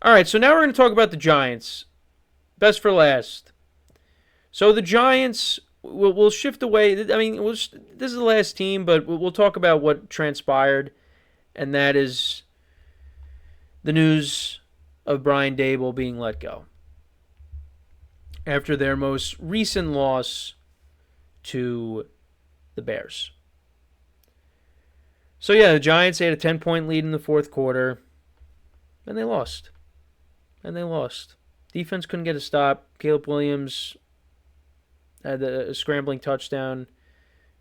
All right, so now we're going to talk about the Giants. Best for last. So the Giants, we'll shift away. I mean, this is the last team, but we'll talk about what transpired, and that is the news of Brian Daboll being let go after their most recent loss to the Bears. So yeah, the Giants had a 10-point lead in the fourth quarter, and they lost. Defense couldn't get a stop. Caleb Williams had a scrambling touchdown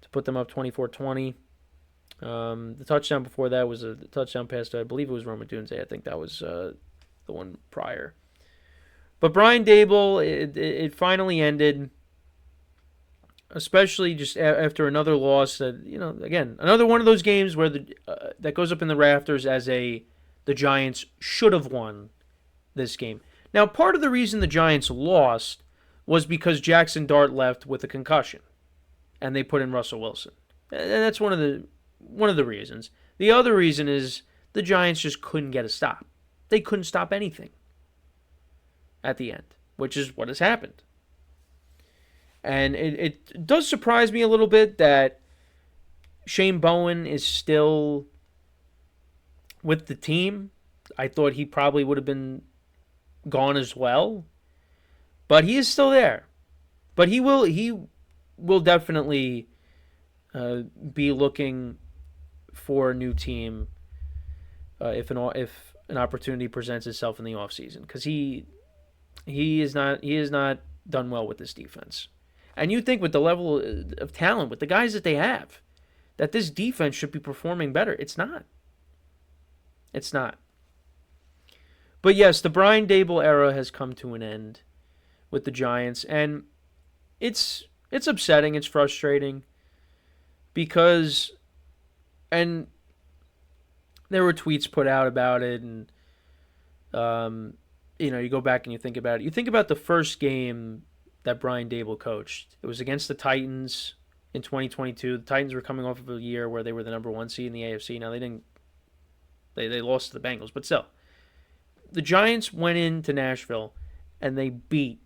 to put them up 24-20. The touchdown before that was a touchdown pass to, I believe it was Roma Dunze. I think that was the one prior. But Brian Daboll, it finally ended, especially just after another loss that, again, another one of those games where that goes up in the rafters as the Giants should have won this game. Now, part of the reason the Giants lost was because Jackson Dart left with a concussion, and they put in Russell Wilson. And that's one of the reasons. The other reason is the Giants just couldn't get a stop. They couldn't stop anything at the end, which is what has happened. And it does surprise me a little bit that Shane Bowen is still with the team. I thought he probably would have been gone as well, but he is still there. But he will definitely be looking for a new team if an opportunity presents itself in the offseason, because he is not done well with this defense. And you think with the level of talent, with the guys that they have, that this defense should be performing better. It's not. It's not. But yes, the Brian Daboll era has come to an end with the Giants, and it's upsetting, it's frustrating, because, and there were tweets put out about it, and you go back and you think about it. You think about the first game that Brian Daboll coached. It was against the Titans in 2022. The Titans were coming off of a year where they were the number 1 seed in the AFC. Now they lost to the Bengals, but still. The Giants went into Nashville and they beat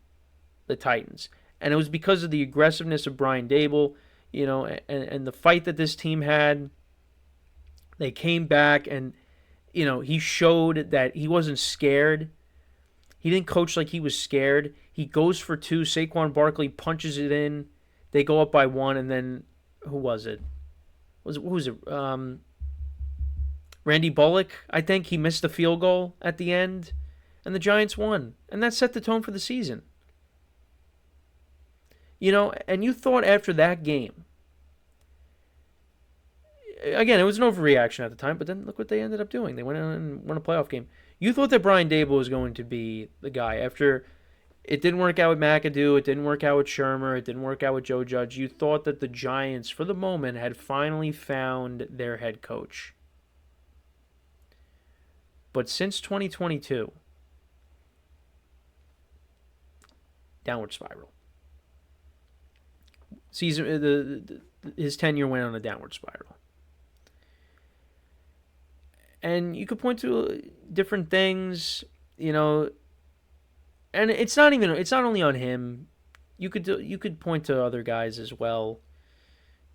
the Titans. And it was because of the aggressiveness of Brian Daboll, and the fight that this team had. They came back and, he showed that he wasn't scared. He didn't coach like he was scared. He goes for 2. Saquon Barkley punches it in. They go up by 1, and then, who was it? Who was it? Randy Bullock, I think. He missed the field goal at the end, and the Giants won. And that set the tone for the season. And you thought after that game, again, it was an overreaction at the time, but then look what they ended up doing. They went on and won a playoff game. You thought that Brian Daboll was going to be the guy. After it didn't work out with McAdoo, it didn't work out with Shermer, it didn't work out with Joe Judge. You thought that the Giants, for the moment, had finally found their head coach. But since 2022, downward spiral. His tenure went on a downward spiral. And you could point to different things, and it's not only on him. You could point to other guys as well.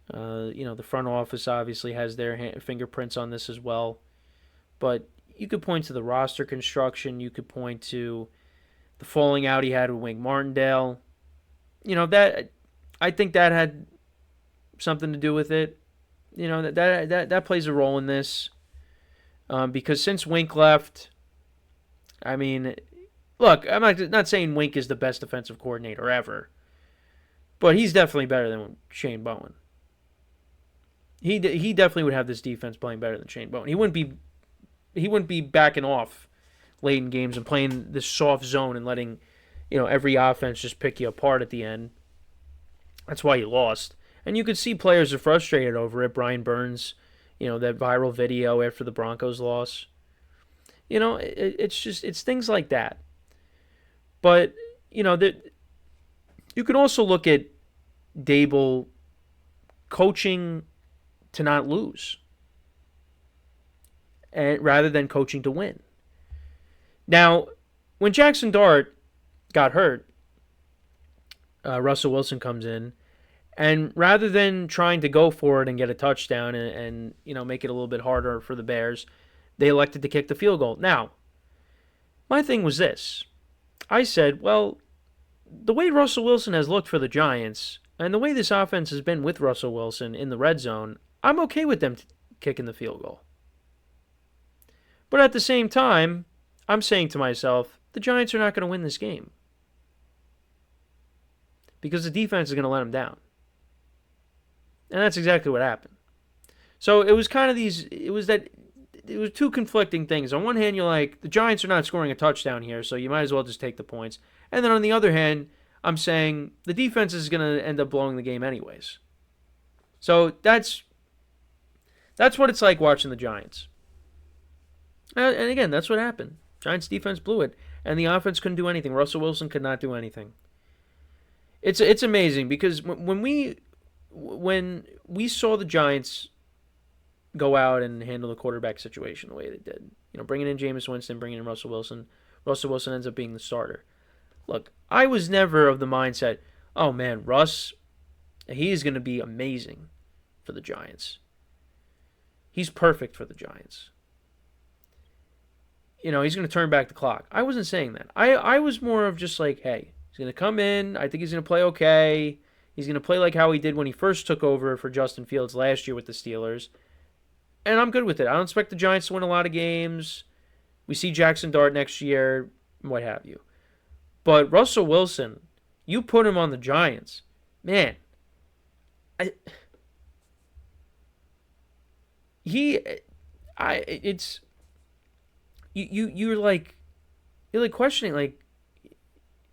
The front office obviously has their fingerprints on this as well. But you could point to the roster construction. You could point to the falling out he had with Wink Martindale. That I think that had something to do with it. That plays a role in this. Because since Wink left, I mean, look, I'm not saying Wink is the best defensive coordinator ever, but he's definitely better than Shane Bowen. He definitely would have this defense playing better than Shane Bowen. He wouldn't be backing off late in games and playing this soft zone and letting every offense just pick you apart at the end. That's why he lost. And you could see players are frustrated over it. Brian Burns, that viral video after the Broncos loss. It's things like that. But, you can also look at Daboll coaching to not lose, and rather than coaching to win. Now, when Jackson Dart got hurt, Russell Wilson comes in, and rather than trying to go for it and get a touchdown and make it a little bit harder for the Bears, they elected to kick the field goal. Now, my thing was this. I said, well, the way Russell Wilson has looked for the Giants and the way this offense has been with Russell Wilson in the red zone, I'm okay with them kicking the field goal. But at the same time, I'm saying to myself, the Giants are not going to win this game because the defense is going to let them down. And that's exactly what happened. So it was kind of it was two conflicting things. On one hand, you're like, the Giants are not scoring a touchdown here, so you might as well just take the points. And then on the other hand, I'm saying the defense is going to end up blowing the game anyways. So that's what it's like watching the Giants. And again, that's what happened. Giants defense blew it, and the offense couldn't do anything. Russell Wilson could not do anything. It's amazing because when we saw the Giants go out and handle the quarterback situation the way they did, bringing in Jameis Winston, bringing in Russell Wilson ends up being the starter. Look, I was never of the mindset, oh man, Russ, he's going to be amazing for the Giants. He's perfect for the Giants. He's going to turn back the clock. I wasn't saying that. I was more of just like, hey, he's going to come in. I think he's going to play okay. He's going to play like how he did when he first took over for Justin Fields last year with the Steelers. And I'm good with it. I don't expect the Giants to win a lot of games. We see Jackson Dart next year, what have you. But Russell Wilson, you put him on the Giants, man. You're like questioning, like,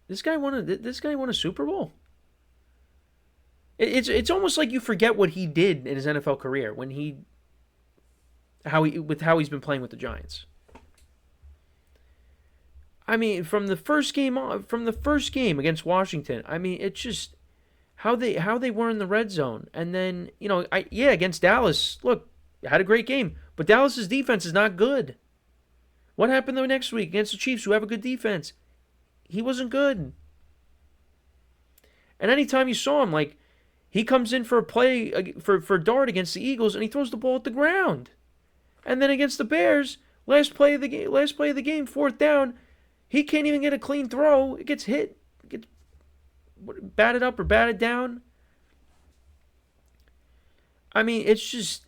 this guy won a Super Bowl. It's almost like you forget what he did in his NFL career how he's been playing with the Giants. I mean, from the first game against Washington, I mean, it's just how they were in the red zone, and then against Dallas. Look, had a great game, but Dallas's defense is not good. What happened the next week against the Chiefs, who have a good defense? He wasn't good. And anytime you saw him, like, he comes in for a play for Dart against the Eagles, and he throws the ball at the ground. And then against the Bears, last play of the game, fourth down, he can't even get a clean throw. It gets hit, gets batted up or batted down. I mean, it's just,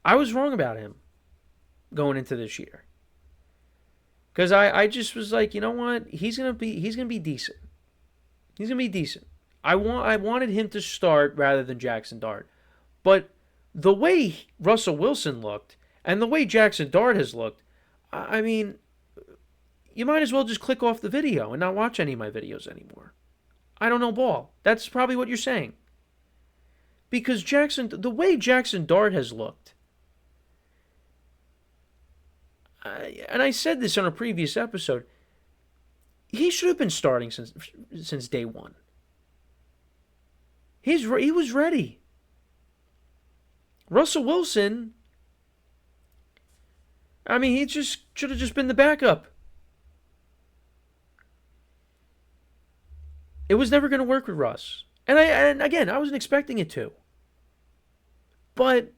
I was wrong about him going into this year. Because I just was like, you know what? He's gonna be decent. He's gonna be decent. I wanted him to start rather than Jackson Dart. But the way Russell Wilson looked and the way Jackson Dart has looked, I mean, you might as well just click off the video and not watch any of my videos anymore. I don't know ball. That's probably what you're saying. Because the way Jackson Dart has looked, and I said this on a previous episode, he should have been starting since day one. He was ready. Russell Wilson, I mean, he just should have just been the backup. It was never going to work with Russ. And again, I wasn't expecting it to. But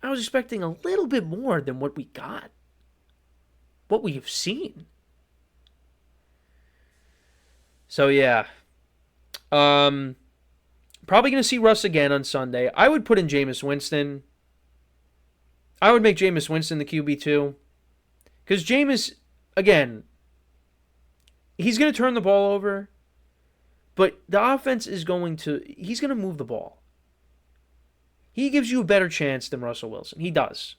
I was expecting a little bit more than what we got. What we have seen. So, yeah. Probably going to see Russ again on Sunday. I would put in Jameis Winston. I would make Jameis Winston the QB2. Because Jameis, again, he's going to turn the ball over. But the offense he's going to move the ball. He gives you a better chance than Russell Wilson. He does.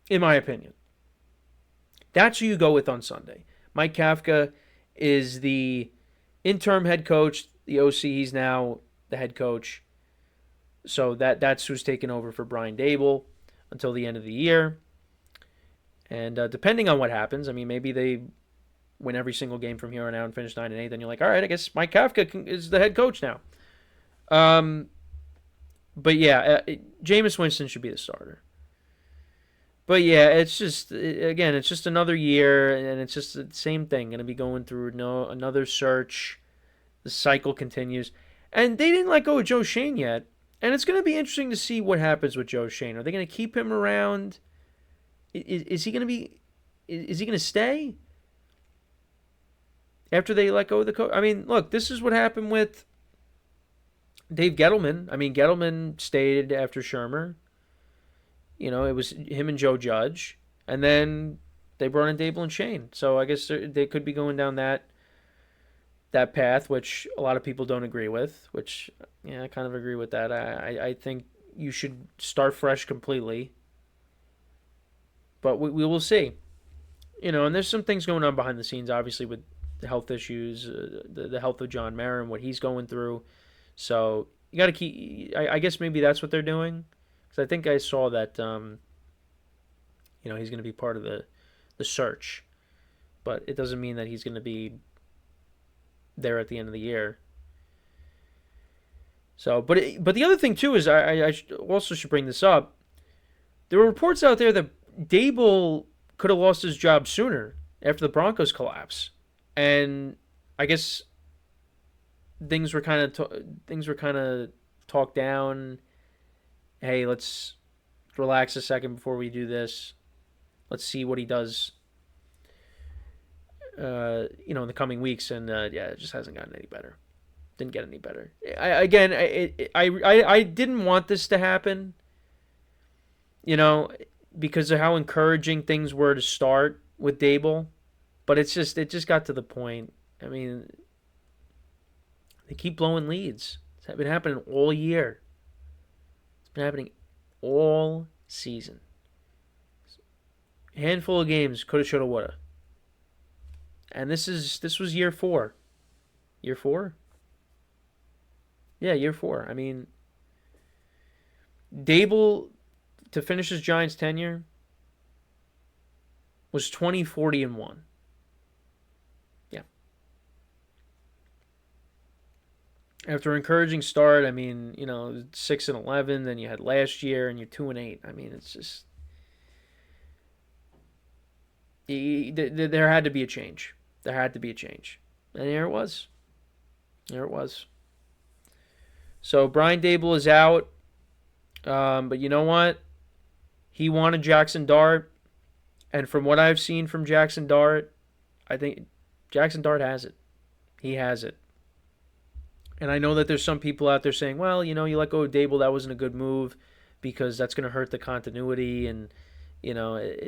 In my opinion. That's who you go with on Sunday. Mike Kafka is the interim head coach. The OC, he's now the head coach. So that's who's taking over for Brian Daboll until the end of the year. And depending on what happens, I mean, maybe they win every single game from here on out and finish 9-8, then you're like, all right, I guess Mike Kafka is the head coach now. But yeah, Jameis Winston should be the starter. But yeah, it's just again, it's just another year, and it's just the same thing. Going to be going through another search. The cycle continues, and they didn't let go of Joe Shane yet, and it's going to be interesting to see what happens with Joe Shane. Are they going to keep him around? Is he going to be? Is he going to stay after they let go of the coach? I mean, look, this is what happened with Dave Gettleman. I mean, Gettleman stayed after Shermer. It was him and Joe Judge, and then they brought in Daboll and Shane. So I guess they could be going down that path, which a lot of people don't agree with. Which, yeah, I kind of agree with that. I think you should start fresh completely, but we will see. And there's some things going on behind the scenes, obviously with the health issues, the health of John Mara and what he's going through. So you got to keep. I guess maybe that's what they're doing. Because I think I saw that, he's going to be part of the search, but it doesn't mean that he's going to be there at the end of the year. So, but the other thing too is I also should bring this up. There were reports out there that Daboll could have lost his job sooner after the Broncos collapse, and I guess things were kind of talked down. Hey, let's relax a second before we do this. Let's see what he does, in the coming weeks. And it just hasn't gotten any better. Didn't get any better. I didn't want this to happen, because of how encouraging things were to start with Daboll. But it just got to the point. I mean, they keep blowing leads. It's been happening all year. Been happening all season. A handful of games, coulda, shoulda, woulda. And this was year 4. Year 4? Yeah, year 4. I mean, Daboll, to finish his Giants tenure, was 20-40-1. After an encouraging start, I mean, 6-11, then you had last year, and you're 2-8. I mean, it's just there had to be a change. There had to be a change, and there it was. There it was. So Brian Daboll is out, but you know what? He wanted Jackson Dart, and from what I've seen from Jackson Dart, I think Jackson Dart has it. He has it. And I know that there's some people out there saying, well, you let go of Daboll, that wasn't a good move because that's going to hurt the continuity, and now he's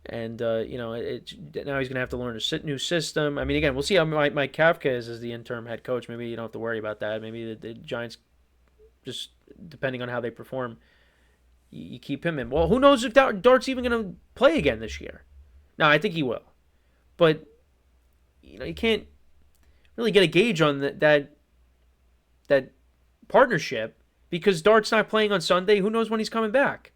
going to have to learn a new system. I mean, again, we'll see how Mike Kafka is as the interim head coach. Maybe you don't have to worry about that. Maybe the Giants, just depending on how they perform, you keep him in. Well, who knows if Dart's even going to play again this year? No, I think he will. But, you can't really get a gauge on that partnership because Dart's not playing on Sunday. Who knows when he's coming back?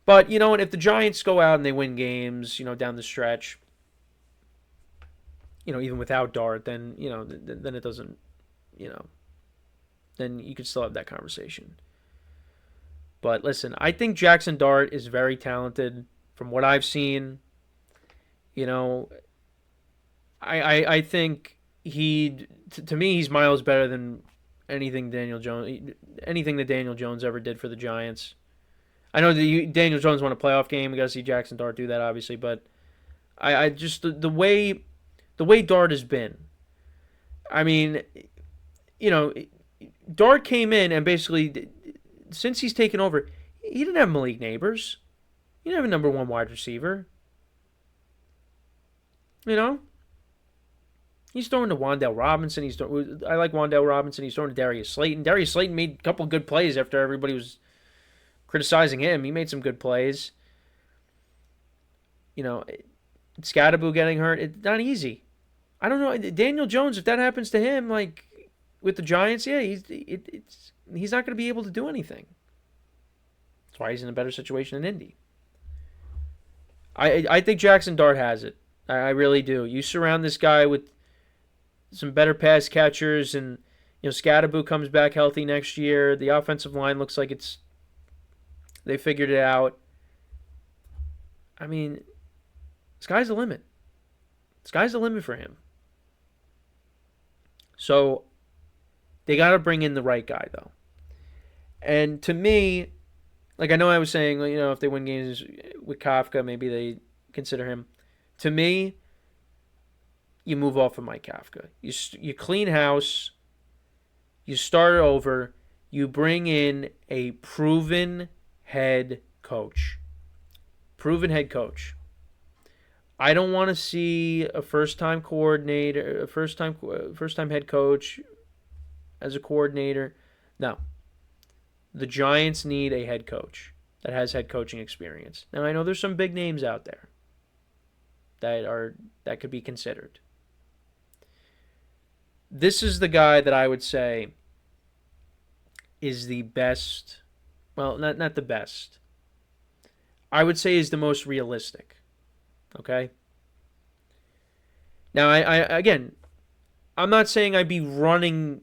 But, and if the Giants go out and they win games, down the stretch, even without Dart, then, then it doesn't, then you could still have that conversation. But listen, I think Jackson Dart is very talented from what I've seen. I think to me, he's miles better than anything that Daniel Jones ever did for the Giants. I know that Daniel Jones won a playoff game. We got to see Jackson Dart do that, obviously. But I just the way Dart has been. I mean, Dart came in and basically, since he's taken over, he didn't have Malik Neighbors. He didn't have a number 1 wide receiver. He's throwing to Wan'Dale Robinson. I like Wan'Dale Robinson. He's throwing to Darius Slayton. Darius Slayton made a couple good plays after everybody was criticizing him. He made some good plays. Scatterboo getting hurt. It's not easy. I don't know. Daniel Jones, if that happens to him, like with the Giants, yeah, he's not going to be able to do anything. That's why he's in a better situation than Indy. I think Jackson Dart has it. I really do. You surround this guy with some better pass catchers, and Scatterboo comes back healthy next year. The offensive line looks like it's They figured it out. I mean, sky's the limit. Sky's the limit for him. So they got to bring in the right guy, though. And to me, like I know I was saying, if they win games with Kafka, maybe they consider him. To me, you move off of Mike Kafka. You clean house. You start over. You bring in a proven head coach. Proven head coach. I don't want to see a first-time coordinator, a first-time head coach as a coordinator. No. The Giants need a head coach that has head coaching experience. Now I know there's some big names out there that could be considered. This is the guy that I would say is the best. Well, not the best. I would say is the most realistic. Okay? Now, I'm not saying I'd be running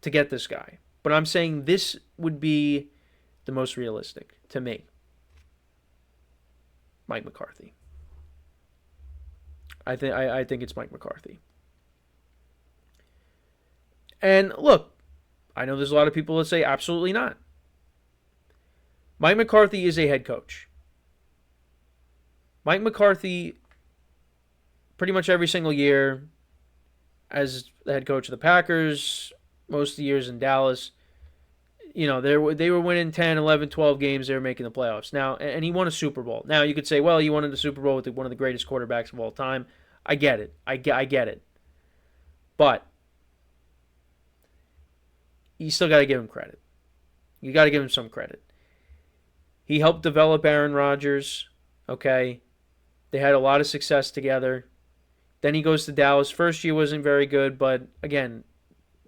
to get this guy, but I'm saying this would be the most realistic to me. Mike McCarthy. I think it's Mike McCarthy. And look, I know there's a lot of people that say absolutely not. Mike McCarthy is a head coach. Mike McCarthy, pretty much every single year, as the head coach of the Packers, most of the years in Dallas, they were winning 10, 11, 12 games. They were making the playoffs. Now, and he won a Super Bowl. Now, you could say, well, he won the Super Bowl with one of the greatest quarterbacks of all time. I get it. I get it. But you still got to give him credit. You got to give him some credit. He helped develop Aaron Rodgers, okay? They had a lot of success together. Then he goes to Dallas. First year wasn't very good, but again,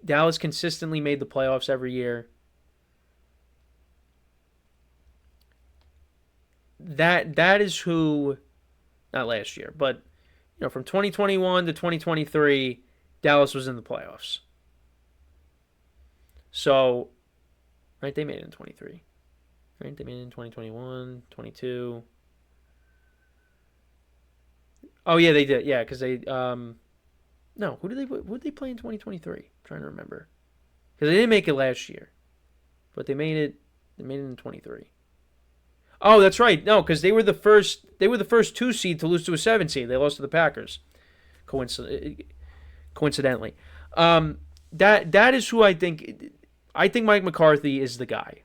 Dallas consistently made the playoffs every year. That is who, not last year, but from 2021 to 2023, Dallas was in the playoffs. So, right, they made it in 23. Right, they made it in 2021, 22. Oh yeah, they did. Yeah, because they no, who did they play in 2023? I'm trying to remember. Because they didn't make it last year. But they made it in 23. Oh, that's right. No, because they were the first 2 seed to lose to a 7 seed. They lost to the Packers. Coincidentally. That is who I think Mike McCarthy is the guy.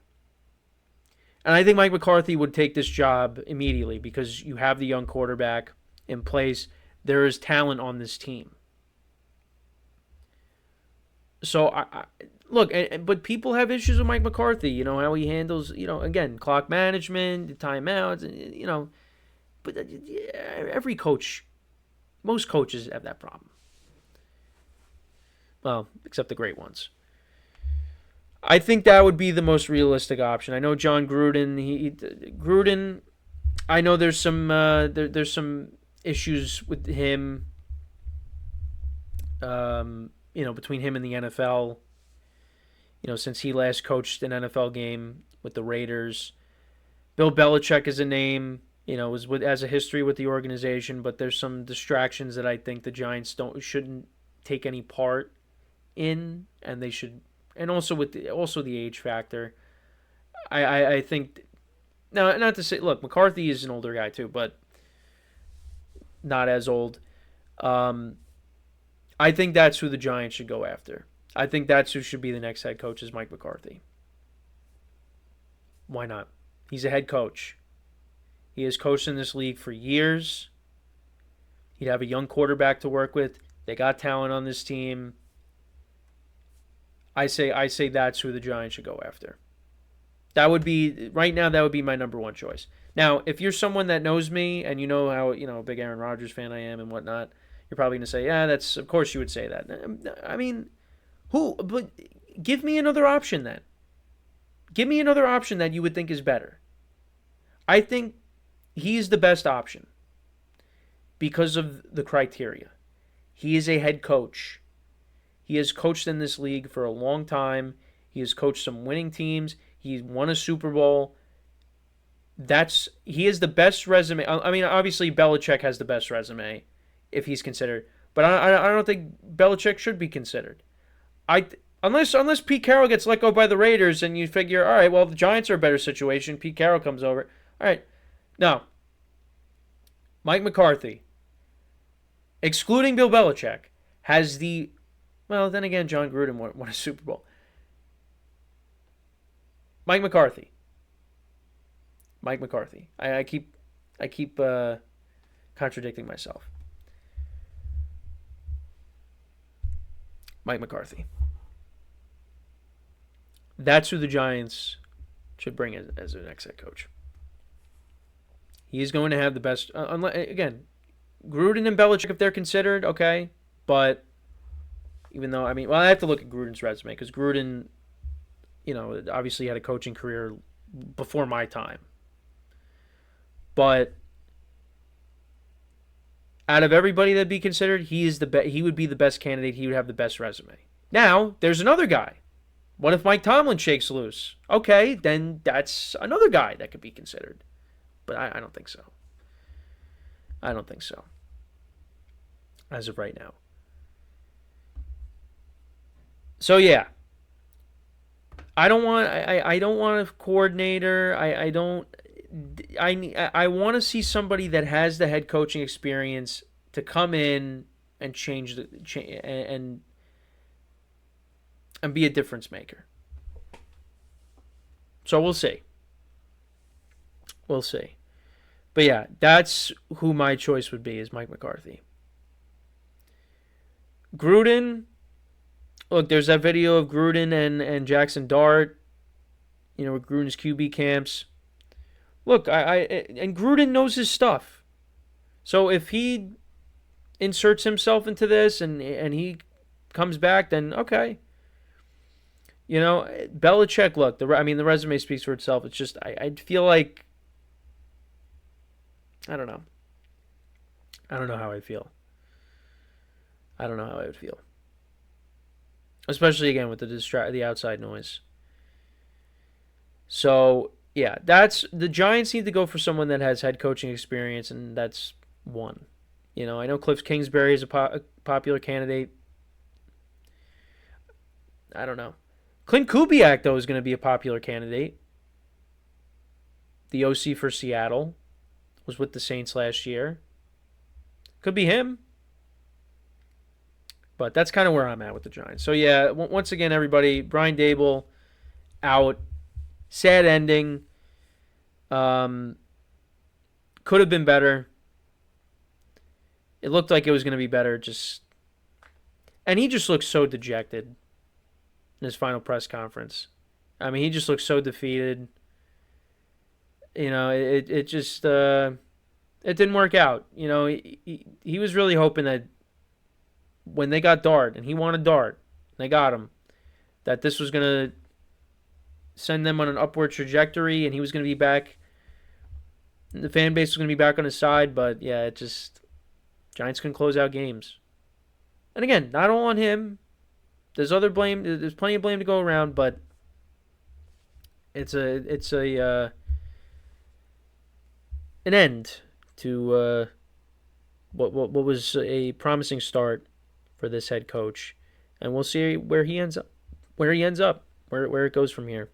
And I think Mike McCarthy would take this job immediately because you have the young quarterback in place. There is talent on this team. So, look, but people have issues with Mike McCarthy. How he handles, again, clock management, the timeouts, But every coach, most coaches have that problem. Well, except the great ones. I think that would be the most realistic option. I know John Gruden. Gruden, I know there's some issues with him. Between him and the NFL. Since he last coached an NFL game with the Raiders. Bill Belichick is a name. Has a history with the organization, but there's some distractions that I think the Giants shouldn't take any part in, and they should. And also with the age factor, I think. Now, not to say, look, McCarthy is an older guy too, but not as old. I think that's who the Giants should go after. I think that's who should be the next head coach is Mike McCarthy. Why not? He's a head coach. He has coached in this league for years. He'd have a young quarterback to work with. They got talent on this team. I say that's who the Giants should go after. Right now, that would be my number one choice. Now, if you're someone that knows me and you know how, a big Aaron Rodgers fan I am and whatnot, you're probably going to say, yeah, of course you would say that. I mean, but give me another option then. Give me another option that you would think is better. I think he's the best option because of the criteria. He is a head coach. He has coached in this league for a long time. He has coached some winning teams. He's won a Super Bowl. he is the best resume. I mean, obviously Belichick has the best resume if he's considered, but I don't think Belichick should be considered. I unless Pete Carroll gets let go by the Raiders and you figure, all right, well the Giants are a better situation. Pete Carroll comes over. All right, now Mike McCarthy, excluding Bill Belichick, has the well. Then again, John Gruden won a Super Bowl. Mike McCarthy. Mike McCarthy. I keep contradicting myself. Mike McCarthy. That's who the Giants should bring as their next head coach. He is going to have the best. Again, Gruden and Belichick, if they're considered, okay. But even though, I mean, well, I have to look at Gruden's resume because Gruden, obviously had a coaching career before my time. But out of everybody that'd be considered, he would be the best candidate. He would have the best resume. Now, there's another guy. What if Mike Tomlin shakes loose? Okay, then that's another guy that could be considered. But I don't think so. I don't think so. As of right now. So yeah. I don't want a coordinator. I want to see somebody that has the head coaching experience to come in and and be a difference maker. So we'll see. We'll see. But yeah, that's who my choice would be, is Mike McCarthy. Gruden, look, there's that video of Gruden and Jackson Dart, with Gruden's QB camps. Look, and Gruden knows his stuff. So if he inserts himself into this and he comes back, then okay. Belichick, look, the resume speaks for itself. It's just, I feel like, I don't know. I don't know how I feel. I don't know how I would feel. Especially, again, with the outside noise. So, yeah, the Giants need to go for someone that has head coaching experience, and that's one. I know Cliff Kingsbury is a popular candidate. I don't know. Clint Kubiak, though, is going to be a popular candidate. The OC for Seattle was with the Saints last year. Could be him. But that's kind of where I'm at with the Giants. So, yeah, once again, everybody, Brian Daboll out. Sad ending. Could have been better. It looked like it was going to be better. And he just looked so dejected in his final press conference. I mean, he just looked so defeated. It just it didn't work out. He was really hoping that when they got Dart, and he wanted Dart, and they got him, that this was going to send them on an upward trajectory, and he was going to be back. The fan base was going to be back on his side, but yeah, Giants couldn't close out games. And again, not all on him. There's plenty of blame to go around, but it's an end to what was a promising start for this head coach, and we'll see where he ends up, where it goes from here.